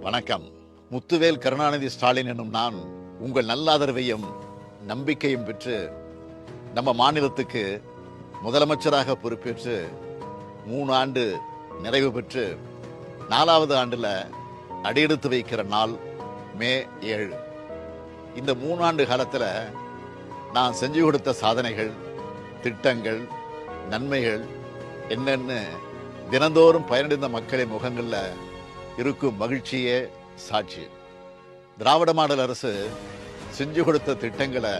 வணக்கம். முத்துவேல் கருணாநிதி ஸ்டாலின் என்னும் நான் உங்கள் நல்லாதரவையும் நம்பிக்கையும் பெற்று நம்ம மாநிலத்துக்கு முதலமைச்சராக பொறுப்பேற்று 3 ஆண்டு நிறைவு பெற்று 4வது ஆண்டுல அடியெடுத்து வைக்கிற நாள் மே 7. இந்த 3 ஆண்டு காலத்துல நான் செஞ்சு கொடுத்த சாதனைகள், திட்டங்கள், நன்மைகள் என்னன்னு தினந்தோறும் பயனடைந்த மக்களின் முகங்கள்ல இருக்கும் மகிழ்ச்சியே சாட்சி. திராவிட மாடல் அரசு செஞ்சு கொடுத்த திட்டங்களை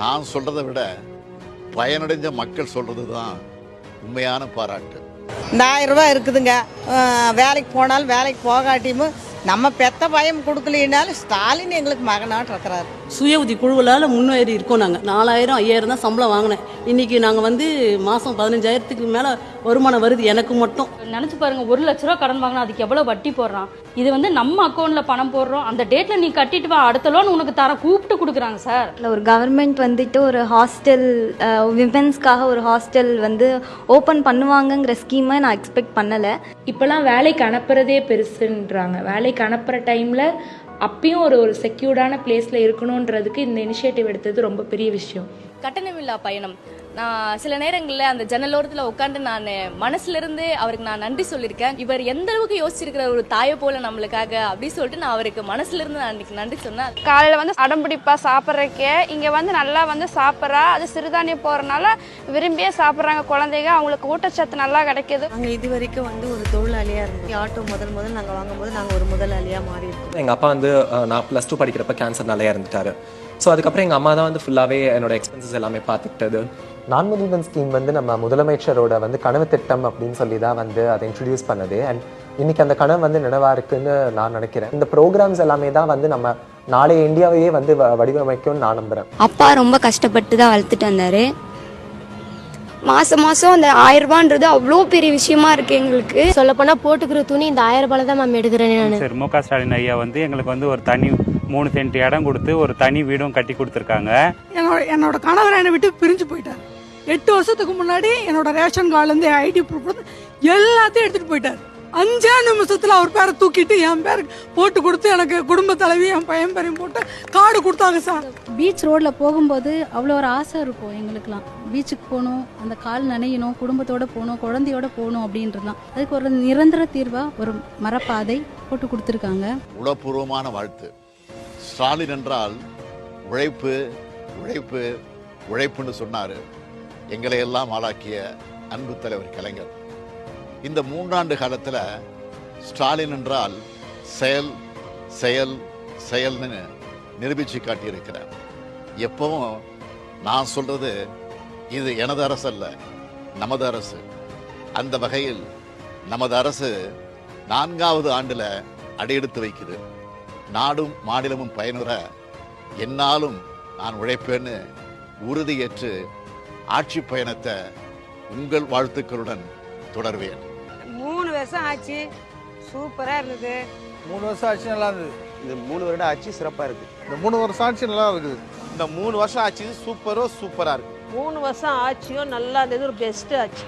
நான் சொல்றதை விட பயனடைஞ்ச மக்கள் சொல்றதுதான் உண்மையான பாராட்டு. இந்த 1000 ரூபாய் இருக்குதுங்க. வேலைக்கு போனாலும் வேலைக்கு போகாட்டியும் நம்ம பெத்த பயம் கொடுக்கலினாலும் ஸ்டாலின் எங்களுக்கு மகனாட்டு இருக்கிறாரு. சுய உதவி குழுவலால் முன்னேறி இருக்கோம். நாங்கள் 4000 5000 தான் சம்பளம் வாங்கினேன். இன்னைக்கு நாங்கள் மாதம் 15000க்கு மேலே வருமானம் வருது எனக்கு மட்டும். நினச்சி பாருங்க, 1 லட்ச ரூபா கடன் வாங்கினா அதுக்கு எவ்வளோ வட்டி போடுறான். இது நம்ம அக்கௌண்ட்டில் பணம் போடுறோம், அந்த டேட்டில் நீ கட்டிட்டு வா, அடுத்த லோன் உனக்கு தர கூப்பிட்டு கொடுக்குறாங்க சார். ஒரு கவர்மெண்ட் ஒரு ஹாஸ்டல், விமென்ஸ்க்காக ஒரு ஹாஸ்டல் ஓப்பன் பண்ணுவாங்கங்கிற ஸ்கீமை நான் எக்ஸ்பெக்ட் பண்ணலை. இப்போலாம் வேலைக்கு அனுப்புறதே பெருசுன்றாங்க. வேலைக்கு அனுப்புகிற டைமில் அப்பயும் ஒரு செக்யூர்டான பிளேஸில் இருக்கணுன்றதுக்கு இந்த இனிஷியேட்டிவ் எடுத்தது ரொம்ப பெரிய விஷயம். கட்டணமில்லா பயணம். நான் சில நேரங்களில் அந்த ஜன்னலோரத்தில் உட்காந்து நான் மனசுலேருந்து அவருக்கு நான் நன்றி சொல்லியிருக்கேன். இவர் எந்த அளவுக்கு யோசிச்சிருக்கிற ஒரு தாயை போல நம்மளுக்காக அப்படின்னு சொல்லிட்டு நான் அவருக்கு மனசுலேருந்து நான் அன்றைக்கி நன்றி சொன்னேன். காலையில் அடம்பிடிப்பா சாப்பிட்றக்கே இங்கே நல்லா சாப்பிட்றா. அது சிறுதானியம் போகிறனால விரும்பியே சாப்பிட்றாங்க குழந்தைங்க. அவங்களுக்கு ஊட்டச்சத்து நல்லா கிடைக்கிது. நாங்கள் இது வரைக்கும் ஒரு தொழிலாளியாக இருந்தோம். ஆட்டோ முதல் நாங்கள் வாங்கும்போது நாங்கள் ஒரு முதலாளியாக மாறி இருக்கோம். எங்கள் அப்பா நான் +2 படிக்கிறப்ப கேன்சர்னாலே இறந்துட்டாரு. ஸோ அதுக்கப்புறம் எங்கள் அம்மா தான் ஃபுல்லாகவே என்னோட எக்ஸ்பென்சஸ் எல்லாமே பார்த்துக்கிட்டது. நான் முதல்வன் ஸ்கீம் நம்ம முதலமைச்சரோட கனவு திட்டம் அப்படின்னு சொல்லி தான் அதை இன்ட்ரடியூஸ் பண்ணது. அண்ட் இன்னைக்கு அந்த கனவு நினைவா இருக்குன்னு நான் நினைக்கிறேன். இந்த ப்ரோக்ராம்ஸ் எல்லாமே தான் நம்ம நாளைய இந்தியாவையே வடிவமைக்கும்னு நான் நம்புறேன். அப்பா ரொம்ப கஷ்டப்பட்டு தான் வளர்த்துட்டு வந்தாரு. மாதம் அந்த 1000 ரூபான்றது அவ்வளோ பெரிய விஷயமா இருக்கு எங்களுக்கு. சொல்லப்போனால் போட்டுக்கிற துணி இந்த 1000 ரூபாய் தான் மேம் எடுக்கிறேன் நான். சார் மு க ஸ்டாலின் ஐயா எங்களுக்கு ஒரு தனி 3 சென்ட் இடம் கொடுத்து ஒரு தனி வீடும் கட்டி கொடுத்துருக்காங்க. என்னோட கணவர் என்னை விட்டு பிரிஞ்சு போயிட்டார். 8 வருஷத்துக்கு முன்னாடி என்னோட ரேஷன் கார்டுலேருந்து ஐடி ப்ரூஃப் எல்லாத்தையும் எடுத்துகிட்டு போயிட்டார். 5 நிமிஷத்தில் அவர் பேரை தூக்கிட்டு என் பேர் போட்டு கொடுத்து எனக்கு குடும்ப தலைவி என் பையன் பேரையும் போட்டு கார்டு கொடுத்தாங்க சார். பீச் ரோட்டில் போகும்போது அவ்வளோ ஒரு ஆசை இருக்கும் எங்களுக்குலாம். பீச்சுக்கு போகணும், அந்த கால் நனையணும், குடும்பத்தோடு போகணும், குழந்தையோட போகணும் அப்படின்றதுலாம். அதுக்கு ஒரு நிரந்தர தீர்வாக ஒரு மரப்பாதை போட்டு கொடுத்துருக்காங்க. உளப்பூர்வமான வாழ்த்து. ஸ்டாலின் என்றால் உழைப்பு உழைப்பு உழைப்புன்னு சொன்னார். எங்களை எல்லாம் ஆளாக்கிய அன்பு தலைவர் கலைஞர். இந்த 3 ஆண்டு காலத்தில் ஸ்டாலின் என்றால் செயல் செயல் செயல்னு நிரூபித்து காட்டியிருக்கிறார். எப்பவும் நான் சொல்றது இது எனது அரசு அல்ல, நமது அரசு. அந்த வகையில் நமது அரசு 4வது ஆண்டுல அடியெடுத்து வைக்குது. நாடும் மாநிலமும் பயனுற என்னாலும் நான் உழைப்பேன்னு உறுதியேற்று ஆட்சி பயணத்தை உங்கள் வாழ்த்துக்களுடன் தொடர்வேன். 3 வருஷம் ஆச்சு, சூப்பராக இருந்தது. 3 வருஷம் ஆட்சி நல்லா இருந்தது. இந்த 3 வருட ஆட்சி சிறப்பாக இருக்குது. இந்த 3 வருஷம் ஆட்சி நல்லா இருக்குது. இந்த 3 வருஷம் ஆட்சி சூப்பராக இருக்கு. 3 வருஷம் ஆட்சியும் நல்லா இருந்தது. ஒரு பெஸ்ட் ஆட்சி.